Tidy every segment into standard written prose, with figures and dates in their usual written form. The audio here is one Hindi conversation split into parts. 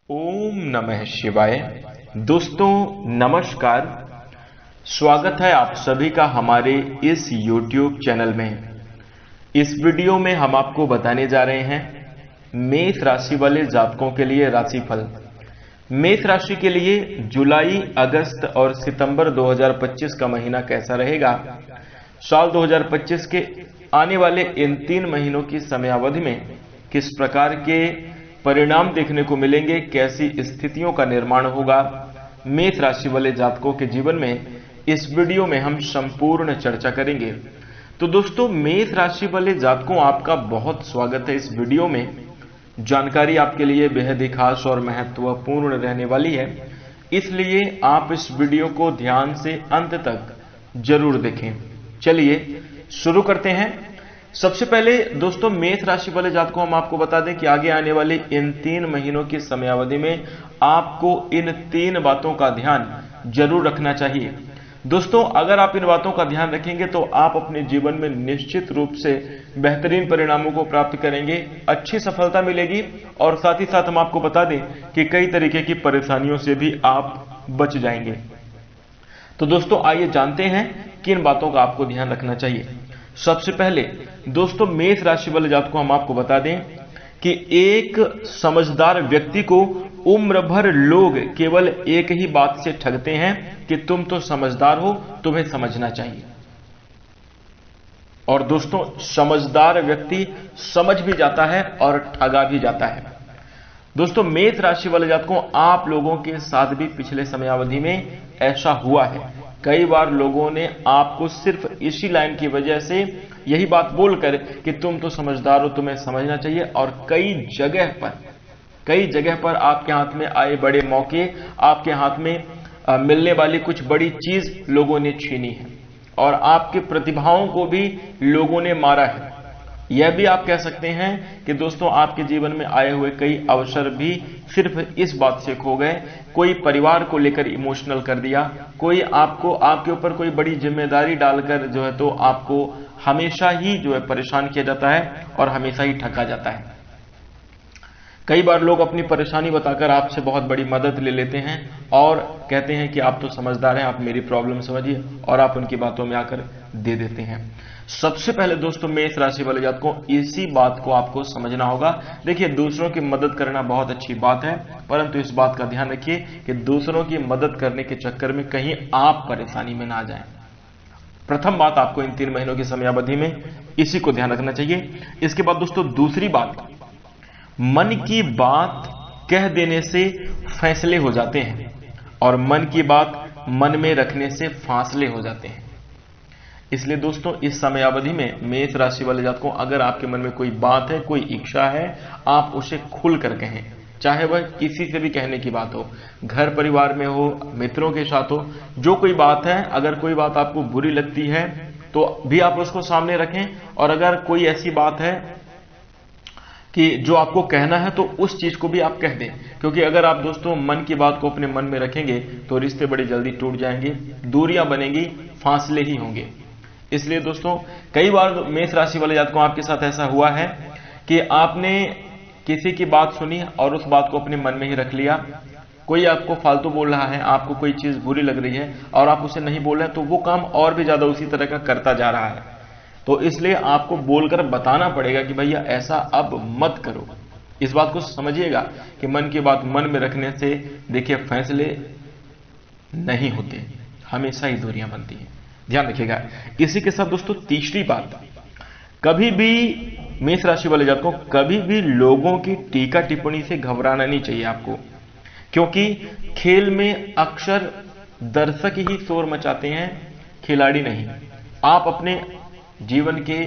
ओम नमः शिवाय। दोस्तों नमस्कार, स्वागत है आप सभी का हमारे इस YouTube चैनल में। इस वीडियो में हम आपको बताने जा रहे हैं मेष राशि वाले जातकों के लिए राशिफल। मेष राशि के लिए जुलाई, अगस्त और सितंबर 2025 का महीना कैसा रहेगा। साल 2025 के आने वाले इन 3 महीनों की समयावधि में किस प्रकार के परिणाम देखने को मिलेंगे, कैसी स्थितियों का निर्माण होगा मेष राशि वाले जातकों के जीवन में, इस वीडियो में हम संपूर्ण चर्चा करेंगे। तो दोस्तों मेष राशि वाले जातकों, आपका बहुत स्वागत है इस वीडियो में। जानकारी आपके लिए बेहद ही खास और महत्वपूर्ण रहने वाली है, इसलिए आप इस वीडियो को ध्यान से अंत तक जरूर देखें। चलिए शुरू करते हैं। सबसे पहले दोस्तों मेष राशि वाले जातकों, हम आपको बता दें कि आगे आने वाले इन 3 महीनों की समयावधि में आपको इन 3 बातों का ध्यान जरूर रखना चाहिए। दोस्तों अगर आप इन बातों का ध्यान रखेंगे तो आप अपने जीवन में निश्चित रूप से बेहतरीन परिणामों को प्राप्त करेंगे, अच्छी सफलता मिलेगी और साथ ही साथ हम आपको बता दें कि कई तरीके की परेशानियों से भी आप बच जाएंगे। तो दोस्तों आइए जानते हैं किन बातों का आपको ध्यान रखना चाहिए। सबसे पहले दोस्तों मेष राशि वाले जातकों को हम आपको बता दें कि एक समझदार व्यक्ति को उम्र भर लोग केवल एक ही बात से ठगते हैं कि तुम तो समझदार हो, तुम्हें समझना चाहिए। और दोस्तों समझदार व्यक्ति समझ भी जाता है और ठगा भी जाता है। दोस्तों मेष राशि वाले जातकों, आप लोगों के साथ भी पिछले समयावधि में ऐसा हुआ है। कई बार लोगों ने आपको सिर्फ इसी लाइन की वजह से यही बात बोलकर कि तुम तो समझदार हो, तुम्हें समझना चाहिए, और कई जगह पर आपके हाथ में आए बड़े मौके, आपके हाथ में मिलने वाली कुछ बड़ी चीज लोगों ने छीनी है और आपकी प्रतिभाओं को भी लोगों ने मारा है। यह भी आप कह सकते हैं कि दोस्तों आपके जीवन में आए हुए कई अवसर भी सिर्फ इस बात से खो गए। कोई परिवार को लेकर इमोशनल कर दिया, कोई आपके ऊपर कोई बड़ी जिम्मेदारी डालकर जो है तो आपको हमेशा ही जो है परेशान किया जाता है और हमेशा ही ठगा जाता है। कई बार लोग अपनी परेशानी बताकर आपसे बहुत बड़ी मदद ले लेते हैं और कहते हैं कि आप तो समझदार हैं, आप मेरी प्रॉब्लम समझिए, और आप उनकी बातों में आकर दे देते हैं। सबसे पहले दोस्तों मेष राशि वाले जातकों को इसी बात को आपको समझना होगा। देखिए दूसरों की मदद करना बहुत अच्छी बात है, परंतु इस बात का ध्यान रखिए कि दूसरों की मदद करने के चक्कर में कहीं आप परेशानी में ना जाएं। प्रथम बात आपको इन 3 महीनों की समयावधि में इसी को ध्यान रखना चाहिए। इसके बाद दोस्तों दूसरी बात, मन की बात कह देने से फैसले हो जाते हैं और मन की बात मन में रखने से फासले हो जाते हैं। इसलिए दोस्तों इस समयावधि में मेष राशि वाले जातकों, अगर आपके मन में कोई बात है, कोई इच्छा है, आप उसे खुल कर कहें। चाहे वह किसी से भी कहने की बात हो, घर परिवार में हो, मित्रों के साथ हो, जो कोई बात है, अगर कोई बात आपको बुरी लगती है तो भी आप उसको सामने रखें। और अगर कोई ऐसी बात है कि जो आपको कहना है तो उस चीज को भी आप कह दें, क्योंकि अगर आप दोस्तों मन की बात को अपने मन में रखेंगे तो रिश्ते बड़ी जल्दी टूट जाएंगे, दूरियां बनेंगी, फासले ही होंगे। इसलिए दोस्तों कई बार मेष राशि वाले जातकों आपके साथ ऐसा हुआ है कि आपने किसी की बात सुनी और उस बात को अपने मन में ही रख लिया। कोई आपको फालतू बोल रहा है, आपको कोई चीज बुरी लग रही है और आप उसे नहीं बोल रहे, तो वो काम और भी ज्यादा उसी तरह का करता जा रहा है। तो इसलिए आपको बोलकर बताना पड़ेगा कि भैया ऐसा अब मत करो। इस बात को समझिएगा कि मन की बात मन में रखने से देखिए फैसले नहीं होते, हमेशा ही दूरियां बनती हैं, ध्यान रखिएगा। इसी के साथ दोस्तों तीसरी बात, कभी भी मेष राशि वाले जातकों को कभी भी लोगों की टीका टिप्पणी से घबराना नहीं चाहिए आपको, क्योंकि खेल में अक्सर दर्शक ही शोर मचाते हैं, खिलाड़ी नहीं। आप अपने जीवन के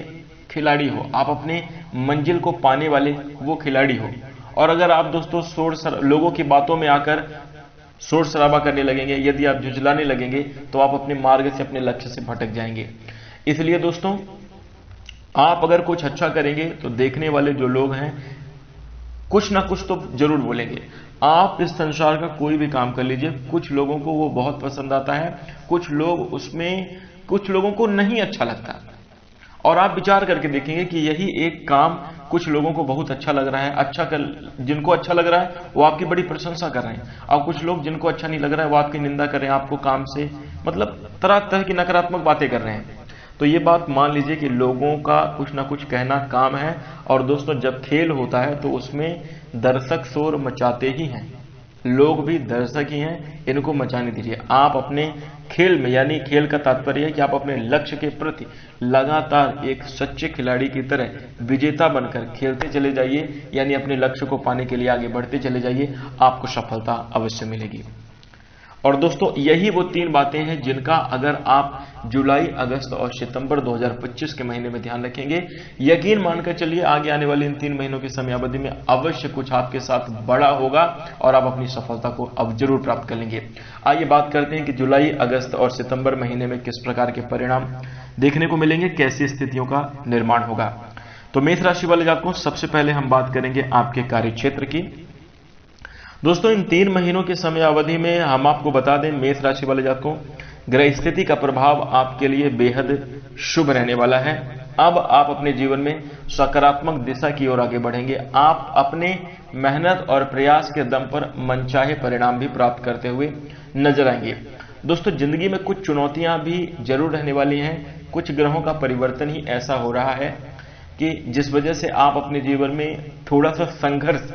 खिलाड़ी हो, आप अपने मंजिल को पाने वाले वो खिलाड़ी हो। और अगर आप दोस्तों लोगों की बातों में आकर शोर शराबा करने लगेंगे, यदि आप झुंझलाने लगेंगे तो आप अपने मार्ग से, अपने लक्ष्य से भटक जाएंगे। इसलिए दोस्तों आप अगर कुछ अच्छा करेंगे तो देखने वाले जो लोग हैं कुछ ना कुछ तो जरूर बोलेंगे। आप इस संसार का कोई भी काम कर लीजिए, कुछ लोगों को वो बहुत पसंद आता है, कुछ लोगों को नहीं अच्छा लगता। और आप विचार करके देखेंगे कि यही एक काम कुछ लोगों को बहुत अच्छा लग रहा है, जिनको अच्छा लग रहा है वो आपकी बड़ी प्रशंसा कर रहे हैं, और कुछ लोग जिनको अच्छा नहीं लग रहा है वो आपकी निंदा कर रहे हैं, आपको काम से मतलब तरह तरह की नकारात्मक बातें कर रहे हैं। तो ये बात मान लीजिए कि लोगों का कुछ ना कुछ कहना काम है। और दोस्तों, जब खेल होता है तो उसमें दर्शक शोर मचाते ही हैं, लोग भी दर्शक ही हैं, इनको मचाने दीजिए। आप अपने खेल में, यानी खेल का तात्पर्य है कि आप अपने लक्ष्य के प्रति लगातार एक सच्चे खिलाड़ी की तरह विजेता बनकर खेलते चले जाइए, यानी अपने लक्ष्य को पाने के लिए आगे बढ़ते चले जाइए, आपको सफलता अवश्य मिलेगी। और दोस्तों, यही वो 3 बातें हैं जिनका अगर आप जुलाई, अगस्त और सितंबर 2025 के महीने में ध्यान रखेंगे, यकीन मानकर चलिए आगे आने वाले इन 3 महीनों की समयावधि में अवश्य कुछ आपके साथ बड़ा होगा और आप अपनी सफलता को अब जरूर प्राप्त कर लेंगे। आइए बात करते हैं कि जुलाई, अगस्त और सितंबर महीने में किस प्रकार के परिणाम देखने को मिलेंगे, कैसी स्थितियों का निर्माण होगा। तो मेष राशि वाले जातकों, सबसे पहले हम बात करेंगे आपके कार्य क्षेत्र की। दोस्तों, इन 3 महीनों के समय अवधि में हम आपको बता दें, मेष राशि वाले जातकों, ग्रह स्थिति का प्रभाव आपके लिए बेहद शुभ रहने वाला है। अब आप अपने जीवन में सकारात्मक दिशा की ओर आगे बढ़ेंगे। आप अपने मेहनत और प्रयास के दम पर मनचाहे परिणाम भी प्राप्त करते हुए नजर आएंगे। दोस्तों, जिंदगी में कुछ चुनौतियां भी जरूर रहने वाली हैं। कुछ ग्रहों का परिवर्तन ही ऐसा हो रहा है कि जिस वजह से आप अपने जीवन में थोड़ा सा संघर्ष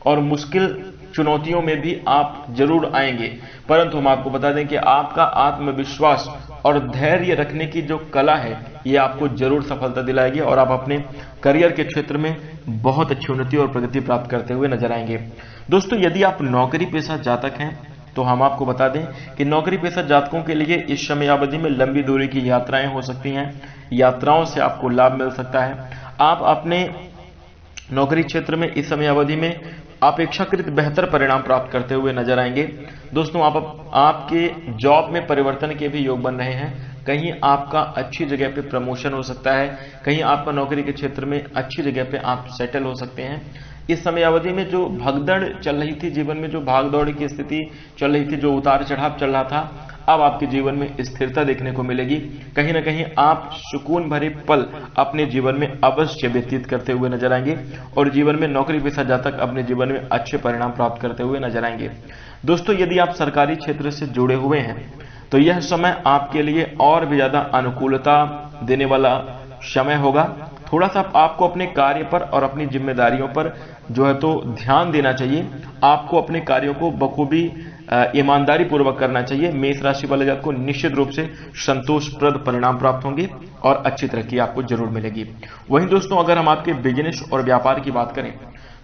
और मुश्किल चुनौतियों में भी आप जरूर आएंगे, परंतु हम आपको बता दें कि आपका आत्मविश्वास और धैर्य रखने की जो कला है, ये आपको जरूर सफलता दिलाएगी और आप अपने करियर के क्षेत्र में बहुत अच्छी उन्नति और प्रगति प्राप्त करते हुए नजर आएंगे। दोस्तों, यदि आप नौकरी पेशा जातक हैं तो हम आपको बता दें कि नौकरी पेशा जातकों के लिए इस समयावधि में लंबी दूरी की यात्राएं हो सकती हैं। यात्राओं से आपको लाभ मिल सकता है। आप अपने नौकरी क्षेत्र में इस समय अवधि में अपेक्षाकृत बेहतर परिणाम प्राप्त करते हुए नजर आएंगे। दोस्तों, आपके जॉब में परिवर्तन के भी योग बन रहे हैं। कहीं आपका अच्छी जगह पे प्रमोशन हो सकता है, कहीं आपका नौकरी के क्षेत्र में अच्छी जगह पे आप सेटल हो सकते हैं। इस समय अवधि में जो भगदड़ चल रही थी, जीवन में जो भागदौड़ की स्थिति चल रही थी, जो उतार चढ़ाव चल रहा था, अब आपके जीवन में स्थिरता देखने को मिलेगी। कहीं ना कहीं आप सुकून भरे पल अपने जीवन में अवश्य व्यतीत करते हुए नजर आएंगे और जीवन में नौकरी पेशा जातक अपने जीवन में अच्छे परिणाम प्राप्त करते हुए नजर आएंगे। दोस्तों, यदि आप सरकारी क्षेत्र से जुड़े हुए हैं तो यह समय आपके लिए और भी ज्यादा अनुकूलता देने वाला समय होगा। थोड़ा सा आपको अपने कार्य पर और अपनी जिम्मेदारियों पर जो है तो ध्यान देना चाहिए। आपको अपने कार्यों को बखूबी ईमानदारी पूर्वक करना चाहिए। मेष राशि वाले जातकों को निश्चित रूप से संतोषप्रद परिणाम प्राप्त होंगे और अच्छी तरक्की आपको जरूर मिलेगी। वहीं दोस्तों, अगर हम आपके बिजनेस और व्यापार की बात करें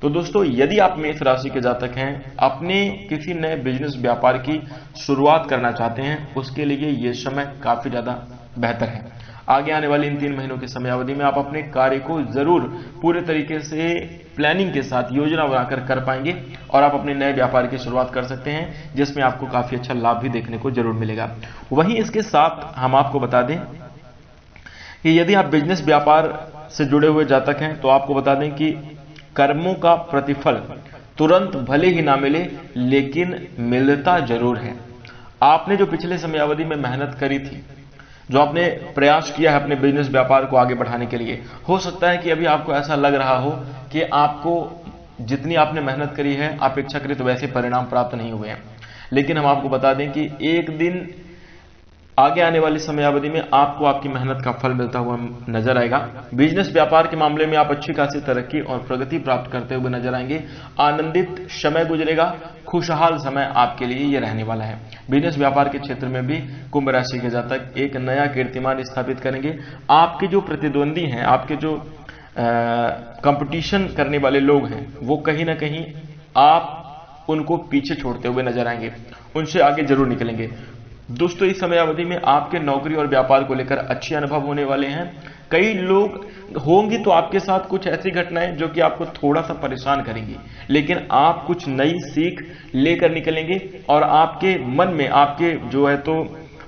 तो दोस्तों, यदि आप मेष राशि के जातक हैं, अपने किसी नए बिजनेस व्यापार की शुरुआत करना चाहते हैं, उसके लिए ये समय काफी ज्यादा बेहतर है। आगे आने वाले इन 3 महीनों की समयावधि में आप अपने कार्य को जरूर पूरे तरीके से प्लानिंग के साथ योजना बनाकर कर पाएंगे और आप अपने नए व्यापार की शुरुआत कर सकते हैं, जिसमें आपको काफी अच्छा लाभ भी देखने को जरूर मिलेगा। वहीं इसके साथ हम आपको बता दें कि यदि आप बिजनेस व्यापार से जुड़े हुए जातक हैं तो आपको बता दें कि कर्मों का प्रतिफल तुरंत भले ही ना मिले, लेकिन मिलता जरूर है। आपने जो पिछले समयावधि में मेहनत करी थी, जो आपने प्रयास किया है अपने बिजनेस व्यापार को आगे बढ़ाने के लिए, हो सकता है कि अभी आपको ऐसा लग रहा हो कि आपको जितनी आपने मेहनत करी है अपेक्षाकृत वैसे परिणाम प्राप्त नहीं हुए हैं, लेकिन हम आपको बता दें कि एक दिन आगे आने वाली समयावधि में आपको आपकी मेहनत का फल मिलता हुआ नजर आएगा। बिजनेस व्यापार के मामले में आप अच्छी खासी तरक्की और प्रगति प्राप्त करते हुए नजर आएंगे। आनंदित समय गुजरेगा, खुशहाल समय आपके लिए यह रहने वाला है। बिजनेस व्यापार के क्षेत्र में भी कुंभ राशि के जातक एक नया कीर्तिमान स्थापित करेंगे। आपके जो प्रतिद्वंदी हैं, आपके जो कंपटीशन करने वाले लोग हैं, वो कहीं ना कहीं आप उनको पीछे छोड़ते हुए नजर आएंगे, उनसे आगे जरूर निकलेंगे। दोस्तों, इस समय अवधि में आपके नौकरी और व्यापार को लेकर अच्छे अनुभव होने वाले हैं। कई लोग होंगे तो आपके साथ कुछ ऐसी घटनाएं जो कि आपको थोड़ा सा परेशान करेंगी, लेकिन आप कुछ नई सीख लेकर निकलेंगे और आपके मन में, आपके जो है तो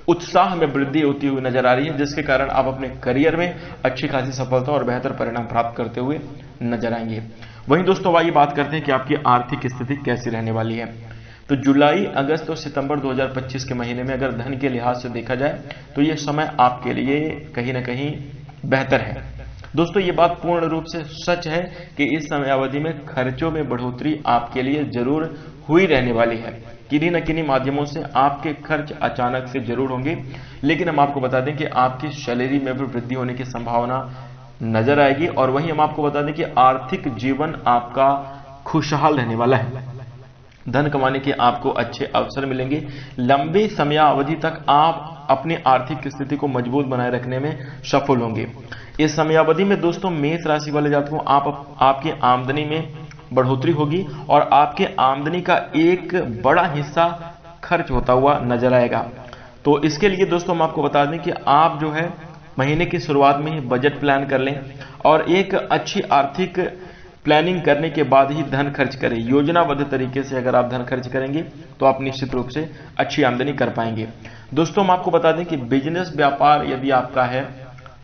उत्साह में वृद्धि होती हुई नजर आ रही है, जिसके कारण आप अपने करियर में अच्छी खासी सफलता और बेहतर परिणाम प्राप्त करते हुए नजर आएंगे। वहीं दोस्तों, आइए बात करते हैं कि आपकी आर्थिक स्थिति कैसी रहने वाली है। तो जुलाई, अगस्त और सितंबर 2025 के महीने में अगर धन के लिहाज से देखा जाए तो यह समय आपके लिए कहीं ना कहीं बेहतर है। दोस्तों ये बात पूर्ण रूप से सच है कि इस समयावधि में खर्चों में बढ़ोतरी आपके लिए जरूर हुई रहने वाली है। किन्हीं न किन्हीं माध्यमों से आपके खर्च अचानक से जरूर होंगे, लेकिन हम आपको बता दें कि आपकी सैलरी में भी वृद्धि होने की संभावना नजर आएगी। और वहीं हम आपको बता दें कि आर्थिक जीवन आपका खुशहाल रहने वाला है। धन कमाने के आपको अच्छे अवसर मिलेंगे। लंबे समयावधि तक आप अपनी आर्थिक स्थिति को मजबूत बनाए रखने में सफल होंगे। इस समयावधि में दोस्तों मेष राशि वाले जातकों आपकी आमदनी में बढ़ोतरी होगी और आपके आमदनी का एक बड़ा हिस्सा खर्च होता हुआ नजर आएगा। तो इसके लिए दोस्तों हम आपको बता दें कि आप जो है महीने की शुरुआत में ही बजट प्लान कर लें और एक अच्छी आर्थिक प्लानिंग करने के बाद ही धन खर्च करें। योजनाबद्ध तरीके से अगर आप धन खर्च करेंगे तो आप निश्चित रूप से अच्छी आमदनी कर पाएंगे। दोस्तों हम आपको बता दें कि बिजनेस व्यापार यदि आपका है,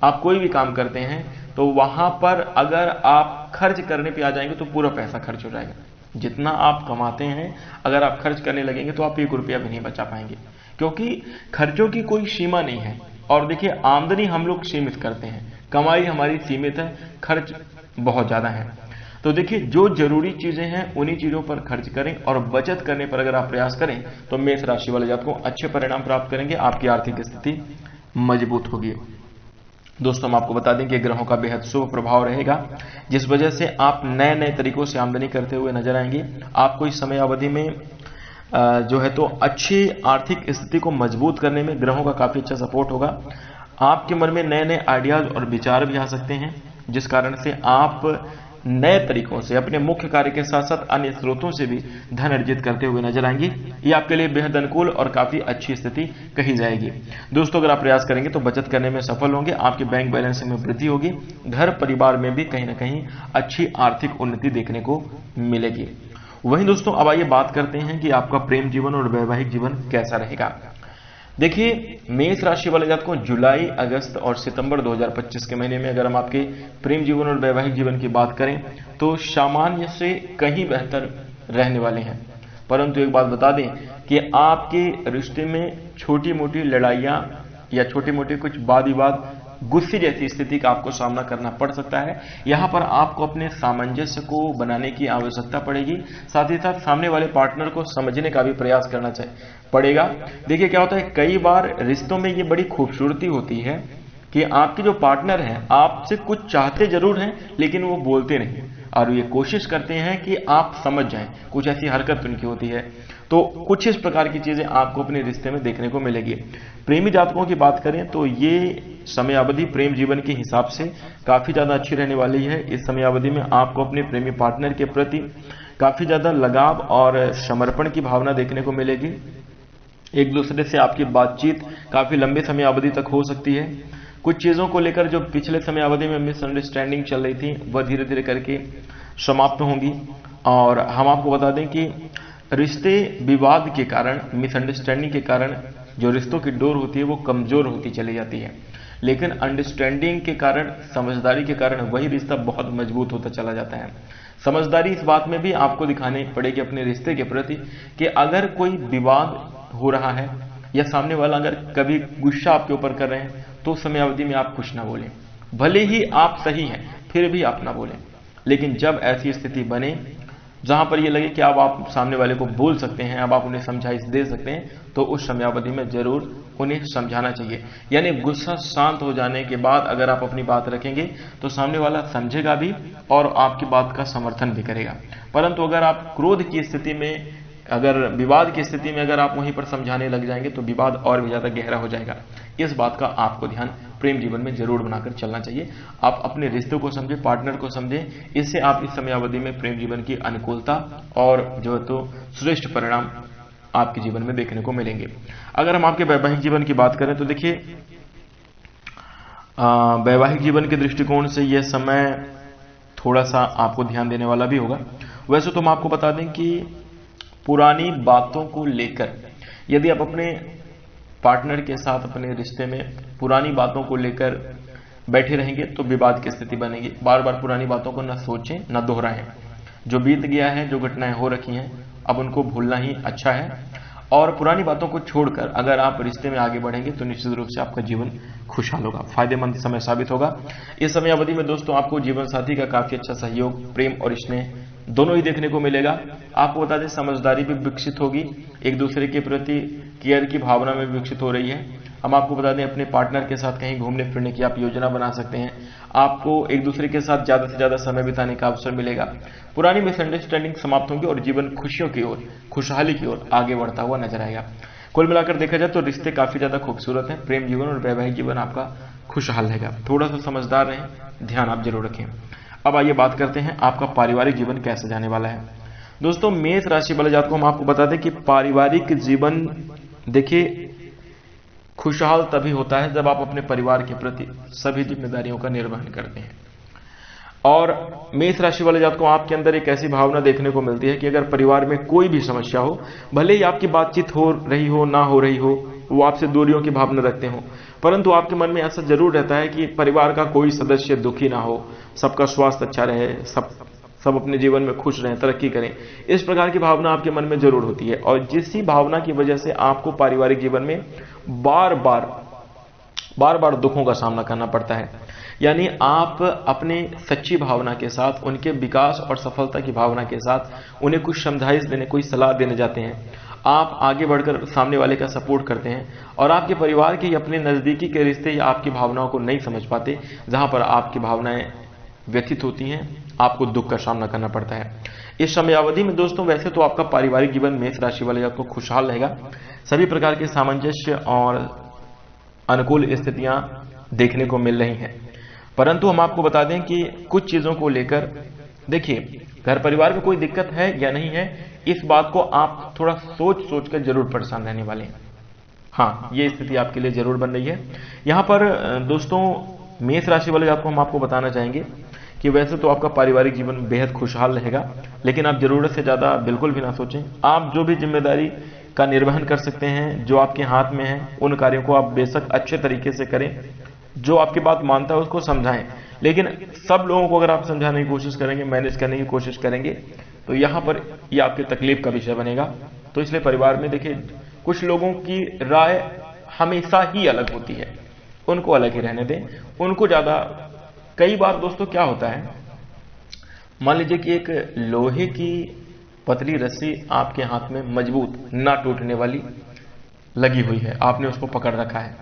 आप कोई भी काम करते हैं, तो वहां पर अगर आप खर्च करने पे आ जाएंगे तो पूरा पैसा खर्च हो जाएगा। जितना आप कमाते हैं अगर आप खर्च करने लगेंगे तो आप 1 रुपया भी नहीं बचा पाएंगे, क्योंकि खर्चों की कोई सीमा नहीं है। और देखिए आमदनी हम लोग सीमित करते हैं, कमाई हमारी सीमित है, खर्च बहुत ज्यादा है। तो देखिए जो जरूरी चीजें हैं उन्हीं चीजों पर खर्च करें और बचत करने पर अगर आप प्रयास करें तो मेष राशि वाले जातकों अच्छे परिणाम प्राप्त करेंगे, आपकी आर्थिक स्थिति मजबूत होगी। दोस्तों हम आपको बता दें कि ग्रहों का बेहद शुभ प्रभाव रहेगा, जिस वजह से आप नए नए तरीकों से आमदनी करते हुए नजर आएंगे। आपको इस समय अवधि में जो है तो अच्छी आर्थिक स्थिति को मजबूत करने में ग्रहों का काफी अच्छा सपोर्ट होगा। आपके मन में नए नए आइडियाज और विचार भी आ सकते हैं, जिस कारण से आप नए तरीकों से अपने मुख्य कार्य के साथ साथ अन्य स्रोतों से भी धन अर्जित करते हुए नजर आएंगे। ये आपके लिए बेहद अनुकूल और काफी अच्छी स्थिति कही जाएगी। दोस्तों अगर आप प्रयास करेंगे तो बचत करने में सफल होंगे, आपके बैंक बैलेंस में वृद्धि होगी, घर परिवार में भी कहीं ना कहीं अच्छी आर्थिक उन्नति देखने को मिलेगी। वहीं दोस्तों अब आइए बात करते हैं कि आपका प्रेम जीवन और वैवाहिक जीवन कैसा रहेगा। देखिए मेष राशि वाले जातकों जुलाई, अगस्त और सितंबर 2025 के महीने में अगर हम आपके प्रेम जीवन और वैवाहिक जीवन की बात करें तो सामान्य से कहीं बेहतर रहने वाले हैं। परंतु एक बात बता दें कि आपके रिश्ते में छोटी मोटी लड़ाइयां या छोटे मोटे कुछ वाद विवाद, गुस्से जैसी स्थिति का आपको सामना करना पड़ सकता है। यहाँ पर आपको अपने सामंजस्य को बनाने की आवश्यकता पड़ेगी, साथ ही साथ सामने वाले पार्टनर को समझने का भी प्रयास करना पड़ेगा। देखिए क्या होता है, कई बार रिश्तों में ये बड़ी खूबसूरती होती है कि आपके जो पार्टनर हैं आपसे कुछ चाहते जरूर हैं लेकिन वो बोलते नहीं और ये कोशिश करते हैं कि आप समझ जाएं, कुछ ऐसी हरकत उनकी होती है। तो कुछ इस प्रकार की चीजें आपको अपने रिश्ते में देखने को मिलेगी। प्रेमी जातकों की बात करें तो ये समय अवधि प्रेम जीवन के हिसाब से काफी ज्यादा अच्छी रहने वाली है। इस समय अवधि में आपको अपने प्रेमी पार्टनर के प्रति काफी ज्यादा लगाव और समर्पण की भावना देखने को मिलेगी। एक दूसरे से आपकी बातचीत काफी लंबे समय अवधि तक हो सकती है। कुछ चीजों को लेकर जो पिछले समय अवधि में मिसअंडरस्टैंडिंग चल रही थी वह धीरे धीरे करके समाप्त होंगी। और हम आपको बता दें कि रिश्ते विवाद के कारण, मिसअंडरस्टैंडिंग के कारण जो रिश्तों की डोर होती है वो कमजोर होती चली जाती है, लेकिन अंडरस्टैंडिंग के कारण, समझदारी के कारण वही रिश्ता बहुत मजबूत होता चला जाता है। समझदारी इस बात में भी आपको दिखानी पड़ेगी अपने रिश्ते के प्रति कि अगर कोई विवाद हो रहा है या सामने वाला अगर कभी गुस्सा आपके ऊपर कर रहे हैं तो समय अवधि में आप कुछ ना बोलें। भले ही आप सही हैं फिर भी आप ना बोलें, लेकिन जब ऐसी स्थिति बने जहां पर ये लगे कि अब आप सामने वाले को बोल सकते हैं, अब आप उन्हें समझाइश दे सकते हैं, तो उस समयावधि में जरूर उन्हें समझाना चाहिए। यानी गुस्सा शांत हो जाने के बाद अगर आप अपनी बात रखेंगे तो सामने वाला समझेगा भी और आपकी बात का समर्थन भी करेगा। परंतु अगर आप क्रोध की स्थिति में, अगर विवाद की स्थिति में अगर आप वहीं पर समझाने लग जाएंगे तो विवाद और भी ज्यादा गहरा हो जाएगा। इस बात का आपको ध्यान प्रेम जीवन में जरूर बनाकर चलना चाहिए। आप अपने रिश्तों को समझें, पार्टनर को समझें, इससे आप इस समयावधि में प्रेम जीवन की अनुकूलता और जो है तो श्रेष्ठ परिणाम आपके जीवन में देखने को मिलेंगे। अगर हम आपके वैवाहिक जीवन की बात करें तो देखिए वैवाहिक जीवन के दृष्टिकोण से यह समय थोड़ा सा आपको ध्यान देने वाला भी होगा। वैसे तो हम आपको बता दें कि पुरानी बातों को लेकर यदि आप अपने पार्टनर के साथ अपने रिश्ते में पुरानी बातों को लेकर बैठे रहेंगे तो विवाद की स्थिति बनेगी। बार बार पुरानी बातों को न सोचें न दोहराएं। जो बीत गया है, जो घटनाएं हो रखी हैं, अब उनको भूलना ही अच्छा है। और पुरानी बातों को छोड़कर अगर आप रिश्ते में आगे बढ़ेंगे तो निश्चित रूप से आपका जीवन खुशहाल होगा, फायदेमंद समय साबित होगा। इस समय अवधि में दोस्तों आपको जीवन साथी का काफी अच्छा सहयोग, प्रेम और स्नेह दोनों ही देखने को मिलेगा। आपको बता दें समझदारी भी विकसित होगी, एक दूसरे के प्रति केयर की भावना में विकसित हो रही है। हम आपको बता दें अपने पार्टनर के साथ कहीं घूमने फिरने की आप योजना बना सकते हैं। आपको एक दूसरे के साथ ज्यादा से ज्यादा समय बिताने का अवसर मिलेगा। पुरानी मिसअंडरस्टैंडिंग समाप्त होंगी और जीवन खुशियों की ओर, खुशहाली की ओर आगे बढ़ता हुआ नजर आएगा। कुल मिलाकर देखा जाए तो रिश्ते काफी ज्यादा खूबसूरत हैं। प्रेम जीवन और वैवाहिक जीवन आपका खुशहाल रहेगा। थोड़ा सा समझदार रहें, ध्यान आप जरूर रखें। अब आइए बात करते हैं आपका पारिवारिक जीवन कैसे जाने वाला है। दोस्तों मेष राशि वाले जातकों को हम आपको बता दें कि पारिवारिक जीवन देखिए खुशहाल तभी होता है जब आप अपने परिवार के प्रति सभी जिम्मेदारियों का निर्वहन करते हैं। और मेष राशि वाले जातकों को आपके अंदर एक ऐसी भावना देखने को मिलती है कि अगर परिवार में कोई भी समस्या हो, भले ही आपकी बातचीत हो रही हो ना हो रही हो, वो आपसे दूरियों की भावना रखते हो, परंतु आपके मन में ऐसा जरूर रहता है कि परिवार का कोई सदस्य दुखी ना हो, सबका स्वास्थ्य अच्छा रहे, सब अपने जीवन में खुश रहें, तरक्की करें। इस प्रकार की भावना आपके मन में जरूर होती है और जिसी भावना की वजह से आपको पारिवारिक जीवन में बार बार दुखों का सामना करना पड़ता है। यानी आप अपने सच्ची भावना के साथ, उनके विकास और सफलता की भावना के साथ उन्हें कुछ समझाइश देने, कोई सलाह देने जाते हैं। आप आगे बढ़कर सामने वाले का सपोर्ट करते हैं और आपके परिवार के अपने नजदीकी के रिश्ते या आपकी भावनाओं को नहीं समझ पाते। जहां पर आपकी भावनाएं व्यथित होती हैं, आपको दुख का सामना करना पड़ता है। इस समय अवधि में दोस्तों वैसे तो आपका पारिवारिक जीवन मेष राशि वाले आपको खुशहाल रहेगा। सभी प्रकार के सामंजस्य और अनुकूल स्थितियां देखने को मिल रही हैं, परंतु हम आपको बता दें कि कुछ चीजों को लेकर देखिए घर परिवार में कोई दिक्कत है या नहीं है, इस बात को आप थोड़ा सोच कर जरूर परेशान रहने वाले हैं। हाँ, ये स्थिति आपके लिए जरूर बन रही है। यहाँ पर दोस्तों मेष राशि वाले आपको हम आपको बताना चाहेंगे कि वैसे तो आपका पारिवारिक जीवन बेहद खुशहाल रहेगा, लेकिन आप जरूरत से ज्यादा बिल्कुल भी ना सोचें। आप जो भी जिम्मेदारी का निर्वहन कर सकते हैं, जो आपके हाथ में है, उन कार्यों को आप बेशक अच्छे तरीके से करें। जो आपकी बात मानता है उसको समझाएं, लेकिन सब लोगों को अगर आप समझाने की कोशिश करेंगे, मैनेज करने की कोशिश करेंगे, तो यहाँ पर ये आपकी तकलीफ का विषय बनेगा। तो इसलिए परिवार में देखिए कुछ लोगों की राय हमेशा ही अलग होती है, उनको अलग ही रहने दें, उनको ज्यादा। कई बार दोस्तों क्या होता है, मान लीजिए कि एक लोहे की पतली रस्सी आपके हाथ में मजबूत ना टूटने वाली लगी हुई है, आपने उसको पकड़ रखा है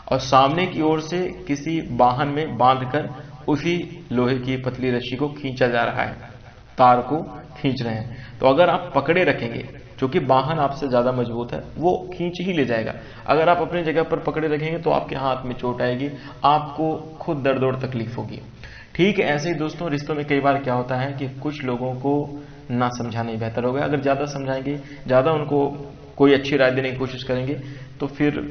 और सामने की ओर से किसी वाहन में बांधकर उसी लोहे की पतली रस्सी को खींचा जा रहा है, तार को खींच रहे हैं। तो अगर आप पकड़े रखेंगे, क्योंकि वाहन आपसे ज्यादा मजबूत है, वो खींच ही ले जाएगा। अगर आप अपनी जगह पर पकड़े रखेंगे तो आपके हाथ में चोट आएगी, आपको खुद दर्द और तकलीफ होगी। ठीक है, ऐसे ही दोस्तों रिश्तों में कई बार क्या होता है कि कुछ लोगों को ना समझाना ही बेहतर होगा। अगर ज्यादा समझाएंगे, ज्यादा उनको कोई अच्छी राय देने की कोशिश करेंगे, तो फिर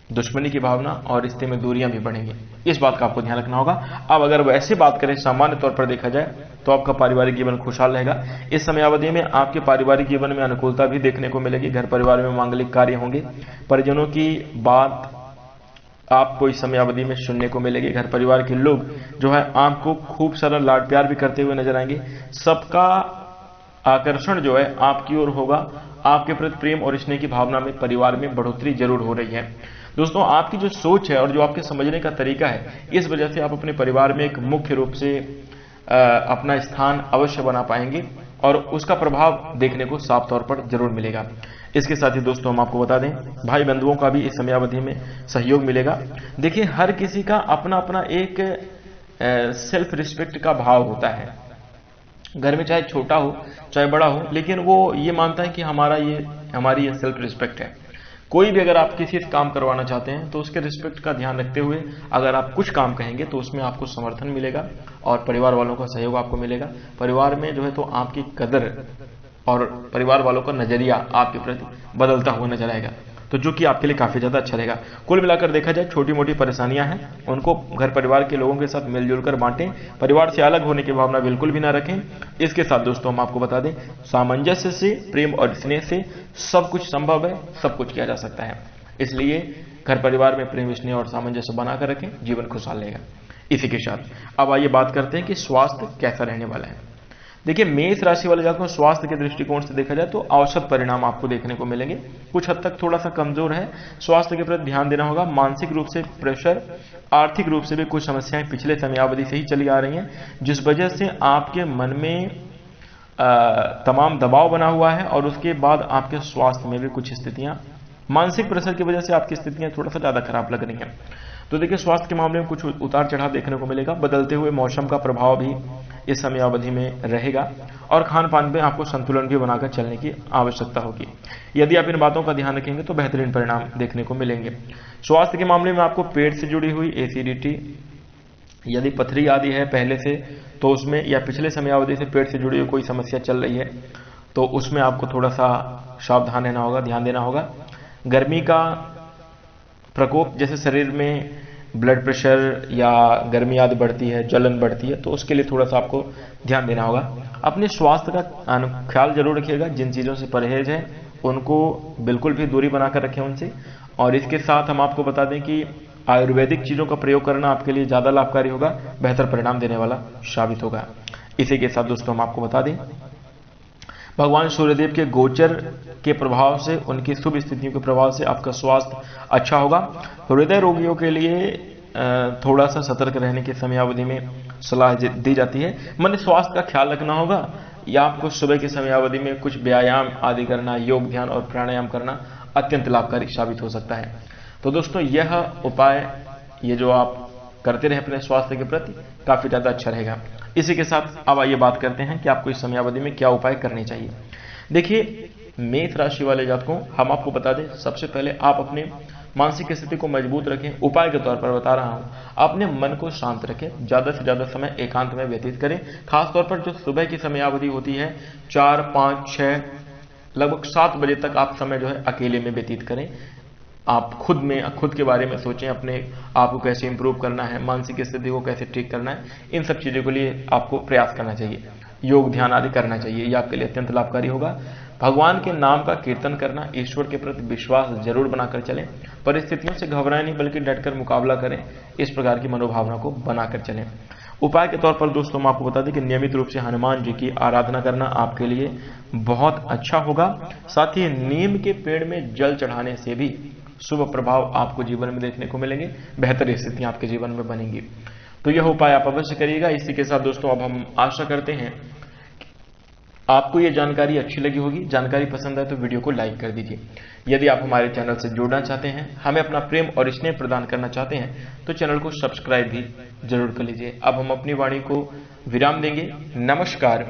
दुश्मनी की भावना और रिश्ते में दूरियां भी बढ़ेंगी। इस बात का आपको ध्यान रखना होगा। अब अगर वैसे बात करें, सामान्य तौर पर देखा जाए तो आपका पारिवारिक जीवन खुशहाल रहेगा। इस समय अवधि में आपके पारिवारिक जीवन में अनुकूलता भी देखने को मिलेगी। घर परिवार में मांगलिक कार्य होंगे, परिजनों की बात आपको इस समय अवधि में सुनने को मिलेगी। घर परिवार के लोग जो है आपको खूब सारा लाड प्यार भी करते हुए नजर आएंगे। सबका आकर्षण जो है आपकी ओर होगा। आपके प्रति प्रेम और स्नेह की भावना में परिवार में बढ़ोतरी जरूर हो रही है। दोस्तों आपकी जो सोच है और जो आपके समझने का तरीका है, इस वजह से आप अपने परिवार में एक मुख्य रूप से अपना स्थान अवश्य बना पाएंगे और उसका प्रभाव देखने को साफ तौर पर जरूर मिलेगा। इसके साथ ही दोस्तों हम आपको बता दें, भाई बंधुओं का भी इस समय अवधि में सहयोग मिलेगा। देखिए हर किसी का अपना अपना एक सेल्फ रिस्पेक्ट का भाव होता है। घर में चाहे छोटा हो चाहे बड़ा हो, लेकिन वो ये मानता है कि हमारी ये सेल्फ रिस्पेक्ट है। कोई भी अगर आप किसी से काम करवाना चाहते हैं तो उसके रिस्पेक्ट का ध्यान रखते हुए अगर आप कुछ काम कहेंगे तो उसमें आपको समर्थन मिलेगा और परिवार वालों का सहयोग आपको मिलेगा। परिवार में जो है तो आपकी कदर और परिवार वालों का नजरिया आपके प्रति बदलता हुआ नजर आएगा, तो जो कि आपके लिए काफी ज्यादा अच्छा रहेगा। कुल मिलाकर देखा जाए छोटी मोटी परेशानियां हैं, उनको घर परिवार के लोगों के साथ मिलजुल कर बांटें। परिवार से अलग होने की भावना बिल्कुल भी ना रखें। इसके साथ दोस्तों हम आपको बता दें, सामंजस्य से, प्रेम और स्नेह से सब कुछ संभव है, सब कुछ किया जा सकता है। इसलिए घर परिवार में प्रेम, स्नेह और सामंजस्य बनाकर रखें, जीवन खुशहाल रहेगा। इसी के साथ अब आइए बात करते हैं कि स्वास्थ्य कैसा रहने वाला है। देखिए, मेष राशि वाले जातकों को स्वास्थ्य के दृष्टिकोण से देखा जाए तो औसत परिणाम आपको देखने को मिलेंगे। कुछ हद तक थोड़ा सा कमजोर है, स्वास्थ्य के प्रति ध्यान देना होगा। मानसिक रूप से प्रेशर, आर्थिक रूप से भी कुछ समस्याएं पिछले समयावधि से ही चली आ रही हैं, जिस वजह से आपके मन में तमाम दबाव बना हुआ है और उसके बाद आपके स्वास्थ्य में भी कुछ स्थितियां, मानसिक प्रेशर की वजह से आपकी स्थितियां थोड़ा सा ज्यादा खराब लग रही हैं। तो देखिए, स्वास्थ्य के मामले में कुछ उतार चढ़ाव देखने को मिलेगा। बदलते हुए मौसम का प्रभाव भी इस समयावधि में रहेगा और खान पान में आपको संतुलन भी बनाकर चलने की आवश्यकता होगी। यदि आप इन बातों का ध्यान रखेंगे तो बेहतरीन परिणाम देखने को मिलेंगे। स्वास्थ्य के मामले में आपको पेट से जुड़ी हुई एसिडिटी, यदि पथरी आदि है पहले से, तो उसमें या पिछले समयावधि से पेट से जुड़ी हुई कोई समस्या चल रही है तो उसमें आपको थोड़ा सा सावधान रहना होगा, ध्यान देना होगा। गर्मी का प्रकोप, जैसे शरीर में ब्लड प्रेशर या गर्मी आदि बढ़ती है, जलन बढ़ती है, तो उसके लिए थोड़ा सा आपको ध्यान देना होगा। अपने स्वास्थ्य का ख्याल जरूर रखिएगा। जिन चीज़ों से परहेज है उनको बिल्कुल भी दूरी बनाकर रखें उनसे। और इसके साथ हम आपको बता दें कि आयुर्वेदिक चीज़ों का प्रयोग करना आपके लिए ज़्यादा लाभकारी होगा, बेहतर परिणाम देने वाला साबित होगा। इसी के साथ दोस्तों हम आपको बता दें, भगवान सूर्यदेव के गोचर के प्रभाव से, उनकी शुभ स्थितियों के प्रभाव से आपका स्वास्थ्य अच्छा होगा। हृदय रोगियों के लिए थोड़ा सा सतर्क रहने की समयावधि में सलाह दी जाती है। मन स्वास्थ्य का ख्याल रखना होगा या आपको सुबह की समयावधि में कुछ व्यायाम आदि करना, योग ध्यान और प्राणायाम करना अत्यंत लाभकारी साबित हो सकता है। तो दोस्तों, यह उपाय ये जो आप करते रहे अपने स्वास्थ्य के प्रति, काफी ज्यादा अच्छा रहेगा। इसी के साथ अब आइए बात करते हैं कि आपको इस समयावधि में क्या उपाय करने चाहिए। देखिए, मेष राशि वाले जातकों, हम आपको बता दें, सबसे पहले आप अपने मानसिक स्थिति को मजबूत रखें। उपाय के तौर पर बता रहा हूं, अपने मन को शांत रखें, ज्यादा से ज्यादा समय एकांत में व्यतीत करें। खासतौर पर जो सुबह की समयावधि होती है 4, 5, 6, लगभग 7 बजे तक आप समय जो है अकेले में व्यतीत करें। आप खुद के बारे में सोचें, अपने आप को कैसे इंप्रूव करना है, मानसिक स्थिति को कैसे ठीक करना है, इन सब चीजों के लिए आपको प्रयास करना चाहिए। योग ध्यान आदि करना चाहिए, ये आपके लिए अत्यंत लाभकारी होगा। भगवान के नाम का कीर्तन करना, ईश्वर के प्रति विश्वास जरूर बनाकर चलें। परिस्थितियों से घबराएं नहीं, बल्कि डटकर मुकाबला करें। इस प्रकार की मनोभावना को बनाकर चलें। उपाय के तौर पर दोस्तों हम आपको बता दें कि नियमित रूप से हनुमान जी की आराधना करना आपके लिए बहुत अच्छा होगा। साथ ही नीम के पेड़ में जल चढ़ाने से भी शुभ प्रभाव आपको जीवन में देखने को मिलेंगे, बेहतर स्थितियां आपके जीवन में बनेंगी। तो यह उपाय आप अवश्य करिएगा। इसी के साथ दोस्तों अब हम आशा करते हैं आपको यह जानकारी अच्छी लगी होगी। जानकारी पसंद आए तो वीडियो को लाइक कर दीजिए। यदि आप हमारे चैनल से जुड़ना चाहते हैं, हमें अपना प्रेम और स्नेह प्रदान करना चाहते हैं, तो चैनल को सब्सक्राइब भी जरूर कर लीजिए। अब हम अपनी वाणी को विराम देंगे। नमस्कार,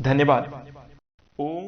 धन्यवाद। ओम